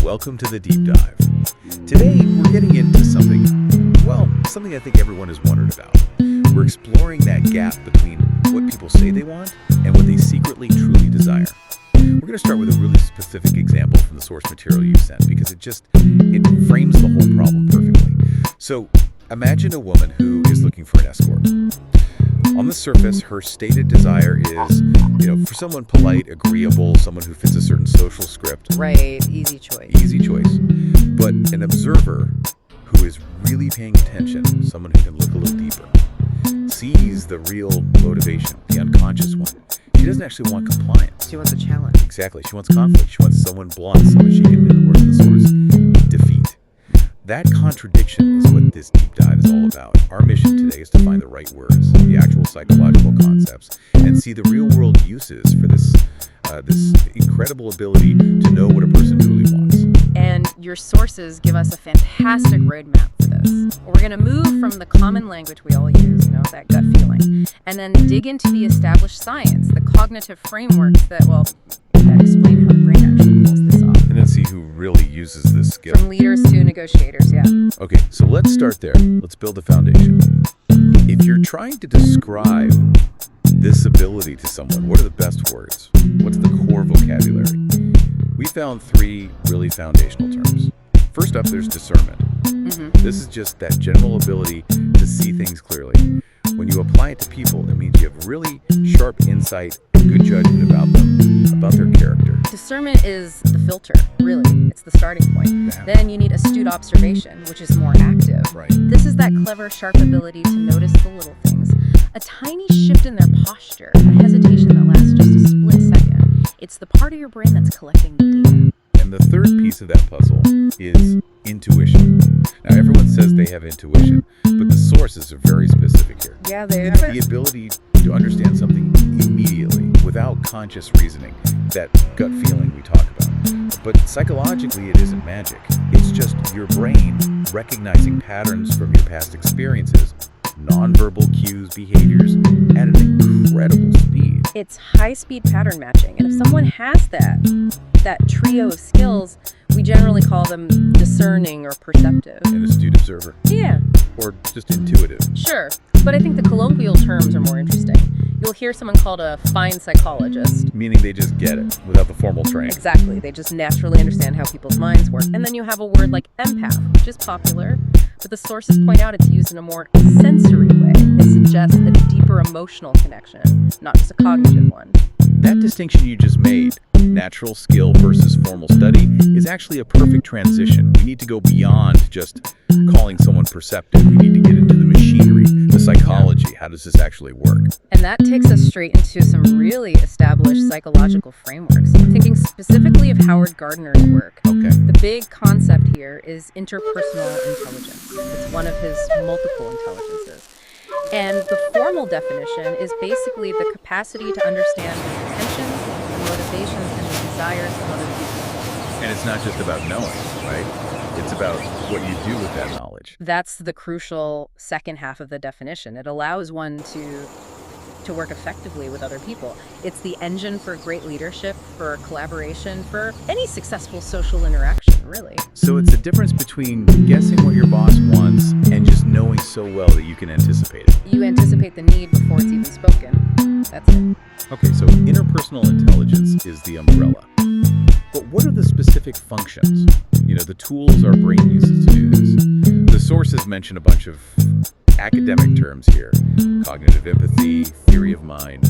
welcome to the deep dive. Today, we're getting into something I think everyone has wondered about. We're exploring that gap between what people say they want and what they secretly, truly desire. We're going to start with a really specific example from the source material you sent because it frames the whole problem perfectly. So, imagine a woman who is looking for an escort. On the surface, her stated desire is, for someone polite, agreeable, someone who fits a certain social script. Right, easy choice. Easy choice. But an observer who is really paying attention, someone who can look a little deeper, sees the real motivation, the unconscious one. She doesn't actually want compliance. She wants a challenge. Exactly. She wants conflict. She wants someone blunt, someone she can, in the words of the source, defeat. That contradiction is what this deep dive is all about. Our mission today is to find the right words, the actual psychological concepts, and see the real-world uses for this incredible ability to know what a person truly wants. And your sources give us a fantastic roadmap for this. We're going to move from the common language we all use, that gut feeling, and then dig into the established science, the cognitive frameworks that explain how the brain actually pulls this off. And then see who really uses this skill. From leaders to negotiators, yeah. Okay, so let's start there. Let's build a foundation. If you're trying to describe this ability to someone, what are the best words? What's the core vocabulary? We found three really foundational terms. First up, there's discernment. This is just that general ability to see things clearly. When you apply it to people, it means you have really sharp insight and good judgment about them, about their character. Discernment is the filter, really. It's the starting point. Yeah. Then you need astute observation, which is more active. Right. This is that clever, sharp ability to notice the little things. A tiny shift in their posture, a hesitation that lasts just a split second. It's the part of your brain that's collecting the data. And the third piece of that puzzle is intuition. Now, everyone says they have intuition, but the sources are very specific here. Yeah, they It's are. the ability to understand something immediately, without conscious reasoning, that gut feeling we talk about. But psychologically, it isn't magic. It's just your brain recognizing patterns from your past experiences, nonverbal cues, behaviors, at an incredible speed. It's high-speed pattern matching, and if someone has that trio of skills, we generally call them discerning or perceptive. An astute observer. Yeah. Or just intuitive. Sure, but I think the colloquial terms are more interesting. You'll hear someone called a fine psychologist. Meaning they just get it without the formal training. Exactly, they just naturally understand how people's minds work. And then you have a word like empath, which is popular, but the sources point out it's used in a more sensory way. It suggests a deeper emotional connection, not just a cognitive one. That distinction you just made, natural skill versus formal study, is actually a perfect transition. We need to go beyond just calling someone perceptive. We need to get into the machinery, the psychology. How does this actually work? And that takes us straight into some really established psychological frameworks. I'm thinking specifically of Howard Gardner's work. Okay. The big concept here is interpersonal intelligence. It's one of his multiple intelligences. And the formal definition is basically the capacity to understand the intentions, the motivations, and the desires of other people. And it's not just about knowing, right? It's about what you do with that knowledge. That's the crucial second half of the definition. It allows one to work effectively with other people. It's the engine for great leadership, for collaboration, for any successful social interaction, really. So it's the difference between guessing what your boss wants and just knowing so well that you can anticipate it. You anticipate the need before it's even spoken. That's it. Okay, so interpersonal intelligence is the umbrella. But what are the specific functions? The tools our brain uses to do this. The sources mention a bunch of academic terms here. Cognitive empathy, theory of mind.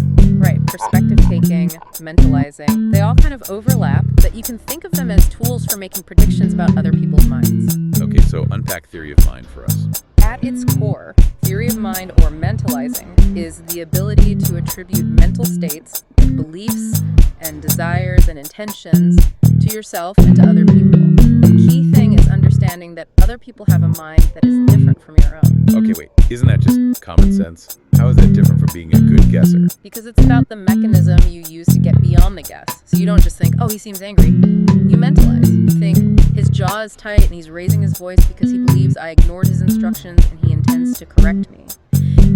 Right, perspective taking, mentalizing. They all kind of overlap, but you can think of them as tools for making predictions about other people's minds. Okay, so unpack theory of mind for us. At its core, theory of mind or mentalizing is the ability to attribute mental states, beliefs, and desires and intentions to yourself and to other people. The key thing is understanding that other people have a mind that is different from your own. Okay, wait, isn't that just common sense? How is that different from being a good guesser? Because it's about the mechanism you use to get beyond the guess. So you don't just think, oh, he seems angry. You mentalize. You think, his jaw is tight and he's raising his voice because he believes I ignored his instructions and he intends to correct me.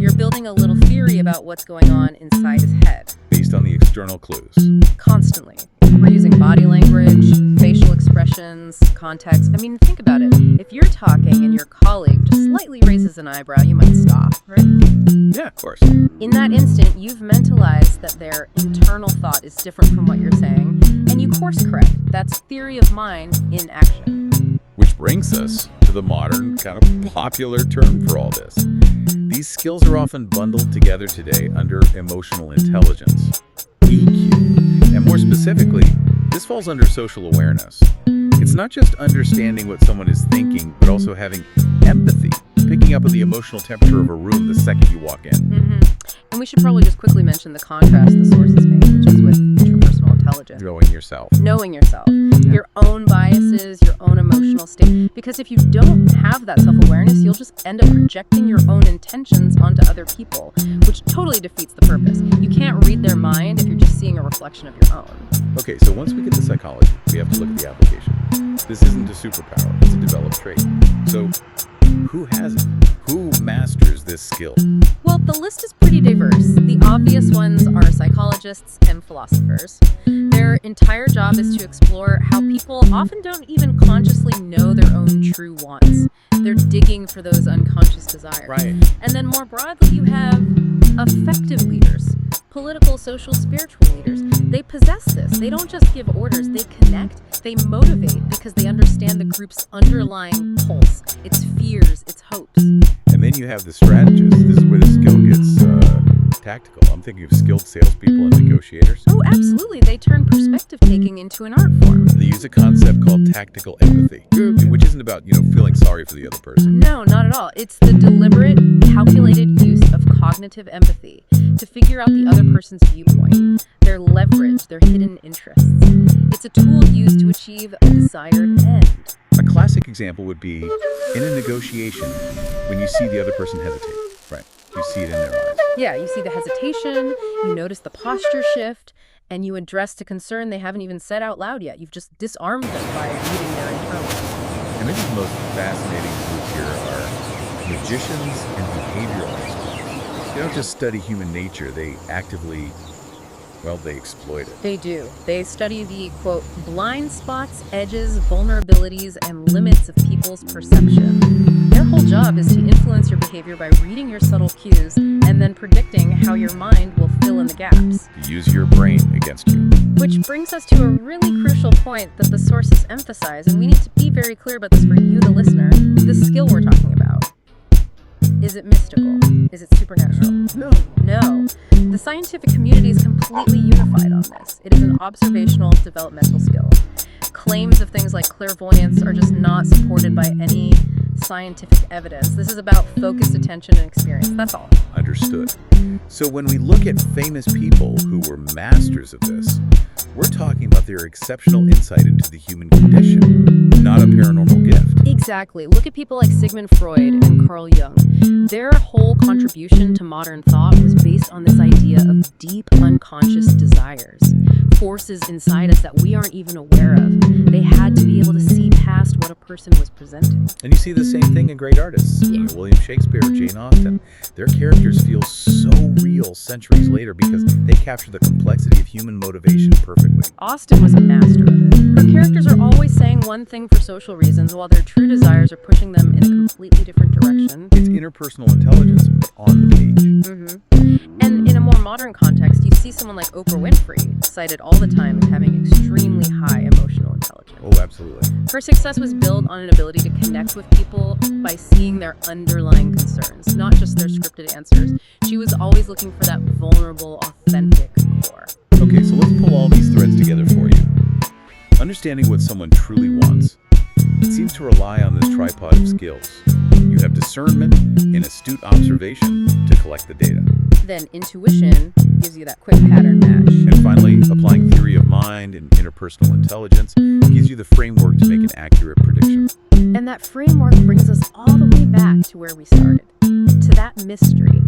You're building a little theory about what's going on inside his head. Based on the external clues. Constantly. We're using body language, facial expressions, expressions, context. I mean, think about it. If you're talking and your colleague just slightly raises an eyebrow, you might stop, right? Yeah, of course. In that instant, you've mentalized that their internal thought is different from what you're saying, and you course correct. That's theory of mind in action. Which brings us to the modern, kind of popular term for all this. These skills are often bundled together today under emotional intelligence, EQ. And more specifically, this falls under social awareness. It's not just understanding what someone is thinking, but also having empathy, picking up on the emotional temperature of a room the second you walk in. Mm-hmm. And we should probably just quickly mention the contrast the sources make, which is with interpersonal intelligence. Knowing yourself. Knowing yourself, your own biases, your own emotional state. Because if you don't have that self-awareness, you'll just end up projecting your own intentions onto other people, which totally defeats the purpose. You can't read their mind if you're just seeing a reflection of your own. Okay, so once we get to psychology, we have to look at the application. This isn't a superpower, it's a developed trait. So, who has it? Who masters this skill? Well, the list is pretty diverse. The obvious ones are psychologists and philosophers. Their entire job is to explore how people often don't even consciously know their own true wants. They're digging for those unconscious desires. Right. And then more broadly, you have effective leaders, political, social, spiritual leaders. They possess this. They don't just give orders, they connect, they motivate because they understand the group's underlying pulse, its fears, its hopes. And then you have the strategist. This is where the skill gets tactical. I'm thinking of skilled salespeople and negotiators. Oh, absolutely. They turn perspective taking into an art form. They use a concept called tactical empathy, which isn't about, feeling sorry for the other person. No, not at all. It's the deliberate, calculated use of cognitive empathy to figure out the other person's viewpoint, their leverage, their hidden interests. It's a tool used to achieve a desired end. A classic example would be in a negotiation when you see the other person hesitate. Right. You see it in their eyes. Yeah, you see the hesitation, you notice the posture shift, and you address a concern they haven't even said out loud yet. You've just disarmed them by reading their internal. And maybe the most fascinating group here are magicians and behavioralists. They don't just study human nature, they actively, they exploit it. They do. They study the, quote, blind spots, edges, vulnerabilities, and limits of people's perception. Their whole job is to influence your behavior by reading your subtle cues and then predicting how your mind will fill in the gaps. To use your brain against you. Which brings us to a really crucial point that the sources emphasize, and we need to be very clear about this for you, the listener, the skill we're talking about. Is it mystical? Is it supernatural? No. The scientific community is completely unified on this. It is an observational, developmental skill. Claims of things like clairvoyance are just not supported by any scientific evidence. This is about focused attention and experience. That's all. Understood. So when we look at famous people who were masters of this, we're talking about their exceptional insight into the human condition, not a paranormal gift. Exactly. Look at people like Sigmund Freud and Carl Jung. Their whole contribution to modern thought was based on this idea of deep unconscious desires, forces inside us that we aren't even aware of. They had to be able to see past what a person was presenting. And you see the same thing in great artists. Yeah. William Shakespeare, Jane Austen. Their characters feel so real centuries later because they capture the complexity of human motivation perfectly. Austen was a master of it. Her characters are always saying one thing for social reasons while their true desires are pushing them in a completely different direction. It's interpersonal intelligence, but on the page. Mm-hmm. And in a more modern context, you see someone like Oprah Winfrey, cited all the time as having extremely high emotional intelligence. Oh, absolutely. Her success was built on an ability to connect with people by seeing their underlying concerns, not just their scripted answers. She was always looking for that vulnerable, authentic core. Okay, so let's pull all these threads together for you. Understanding what someone truly wants. It seems to rely on this tripod of skills. You have discernment and astute observation to collect the data. Then intuition gives you that quick pattern match. And finally, applying theory of mind and interpersonal intelligence gives you the framework to make an accurate prediction. And that framework brings us all the way back to where we started, to that mystery.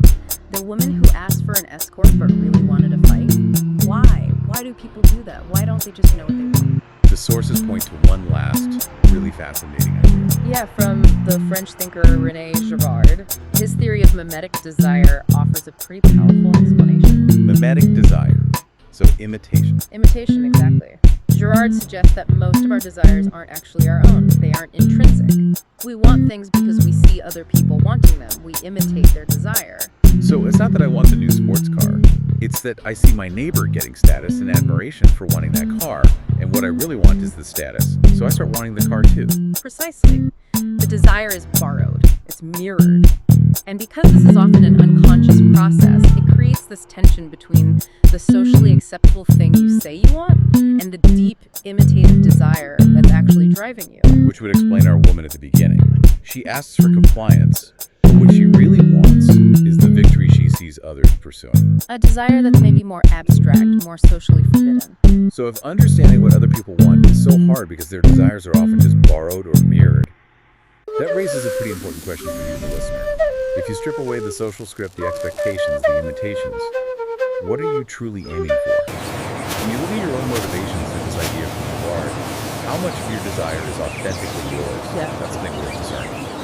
The woman who asked for an escort but really wanted a fight. Why? Why do people do that? Why don't they just know what they want? The sources point to one last, really fascinating idea. Yeah, from the French thinker René Girard. His theory of mimetic desire offers a pretty powerful explanation. Mimetic desire. So imitation. Imitation, exactly. Girard suggests that most of our desires aren't actually our own. They aren't intrinsic. We want things because we see other people wanting them. We imitate their desire. So it's not that I want the new sports car. It's that I see my neighbor getting status and admiration for wanting that car, and what I really want is the status. So I start wanting the car too. Precisely. The desire is borrowed. It's mirrored. And because this is often an unconscious process, it creates this tension between the socially acceptable thing you say you want and the deep, imitative desire that's actually driving you. Which would explain our woman at the beginning. She asks for compliance. What she really wants is the victory she sees others pursuing. A desire that's maybe more abstract, more socially forbidden. So if understanding what other people want is so hard because their desires are often just borrowed or mirrored, that raises a pretty important question for you, the listener. If you strip away the social script, the expectations, the imitations, what are you truly aiming for? When you look at your own motivations in this idea from Girard, how much of your desire is authentically yours? Yeah. That's something worth discerning.